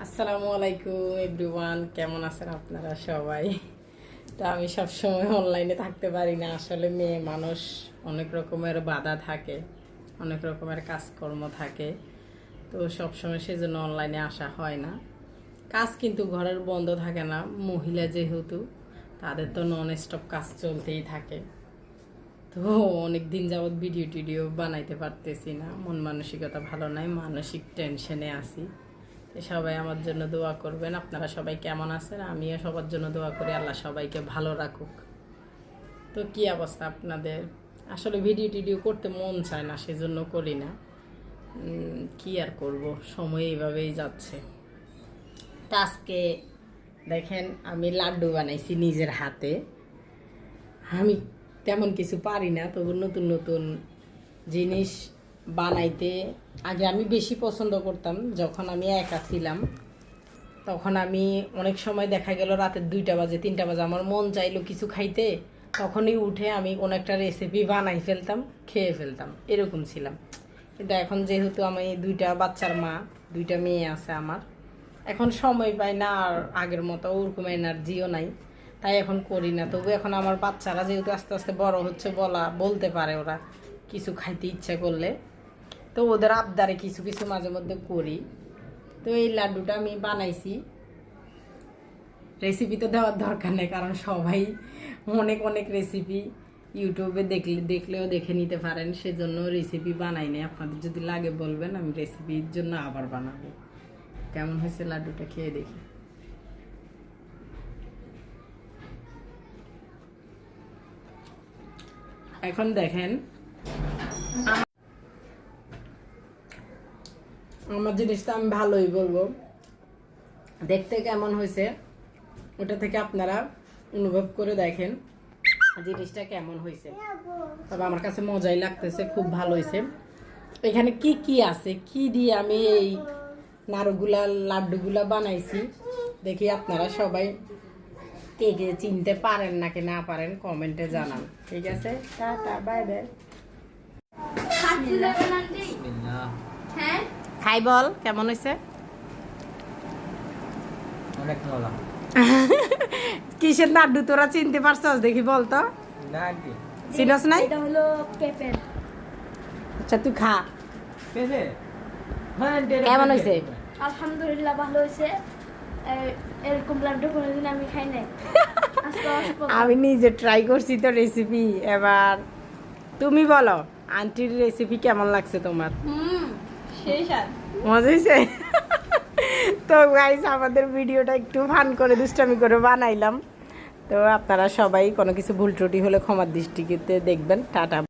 আসসালামু আলাইকুম এভরিওয়ান, কেমন আছেন আপনারা সবাই? তো আমি সবসময় অনলাইনে থাকতে পারি না, আসলে মেয়ে মানুষ, অনেক রকমের বাধা থাকে, অনেক রকমের কাজকর্ম থাকে। তো সবসময় সেজন্য অনলাইনে আসা হয় না। কাজ কিন্তু ঘরের বন্ধ থাকে না, মহিলা যেহেতু তাদের তো নন স্টপ কাজ চলতেই থাকে। তো অনেক দিন যাবৎ ভিডিও টিডিও বানাইতে পারতেছি না, মন মানসিকতা ভালো নাই, মানসিক টেনশনে আছি। তো সবাই আমার জন্য দোয়া করবেন। আপনারা সবাই কেমন আছেন? আমিও সবার জন্য দোয়া করি, আল্লাহ সবাইকে ভালো রাখুক। তো কি অবস্থা আপনাদের? আসলে ভিডিও টিডিও করতে মন চায় না, সেজন্য করি না। কি আর করব, সময় এইভাবেই যাচ্ছে। তা আজকে দেখেন আমি লাড্ডু বানাইছি নিজের হাতে। আমি তেমন কিছু পারি না, তবু নতুন নতুন জিনিস বানাইতে আগে আমি বেশি পছন্দ করতাম। যখন আমি একা ছিলাম তখন আমি অনেক সময় দেখা গেল রাতের 2টা বাজে 3টা বাজে আমার মন চাইলো কিছু খাইতে, তখনই উঠে আমি কোনো একটা রেসিপি বানাই ফেলতাম, খেয়ে ফেলতাম, এরকম ছিলাম। কিন্তু এখন যেহেতু আমি 2টা বাচ্চার মা, 2টা মেয়ে আছে আমার, এখন সময় পাই না, আর আগের মতো ওরকম এনার্জিও নাই, তাই এখন করি না। তবু এখন আমার বাচ্চারা যেহেতু আস্তে আস্তে বড় হচ্ছে, বলতে পারে ওরা কিছু খাইতে ইচ্ছে করলে, তো ওদের আবদারে কিছু কিছু মাঝে মধ্যে করি। তো এই লাড্ডুটা আমি বানাইছি। রেসিপি তো দেওয়ার দরকার নেই, কারণ সবাই অনেক অনেক রেসিপি ইউটিউবে দেখলেও দেখে নিতে পারেন, সেজন্য রেসিপি বানাই নাই। আপনাদের যদি লাগে বলবেন, আমি রেসিপির জন্য আবার বানাবো। কেমন হয়েছে লাড্ডুটা খেয়ে দেখি। এখন দেখেন আমার জিনিসটা আমি ভালোই বলবো, দেখতে কেমন হয়েছে ওটা থেকে আপনারা অনুভব করে দেখেন জিনিসটা কেমন হয়েছে। তবে আমার কাছে মজাই লাগতেছে, খুব ভালো হয়েছে। এখানে কি কি আছে, কি দিয়ে আমি এই নাড়ুগুলা লাড্ডুগুলা বানাইছি, দেখি আপনারা সবাই কে কে চিনতে পারেন নাকি না পারেন কমেন্টে জানান। ঠিক আছে, টাটা, বাই বাই। খাই বল কেমন হয়েছে? অনেক ভালো। কিসের লাড্ডু তোরা চিনতে পারছস? দেখি বলতো। চিনস নাই? এটা হলো পেঁপের। আচ্ছা তুই খা। পেঁপে? কেমন হয়েছে? আলহামদুলিল্লাহ ভালো হয়েছে। এরকম লাড্ডু কোনোদিন আমি খাই নাই। আমি নিজে ট্রাই করছি তো রেসিপি। এবার তুমি বলো আন্টির রেসিপি কেমন লাগছে তোমার? সেই স্বাদ। মজা হয়েছে? তো গাইস, আমাদের ভিডিওটা একটু ফান করে দুষ্টামি করে বানাইলাম। তো আপনারা সবাই কোনো কিছু ভুল ত্রুটি হলে ক্ষমার দৃষ্টিতে দেখবেন। টাটা।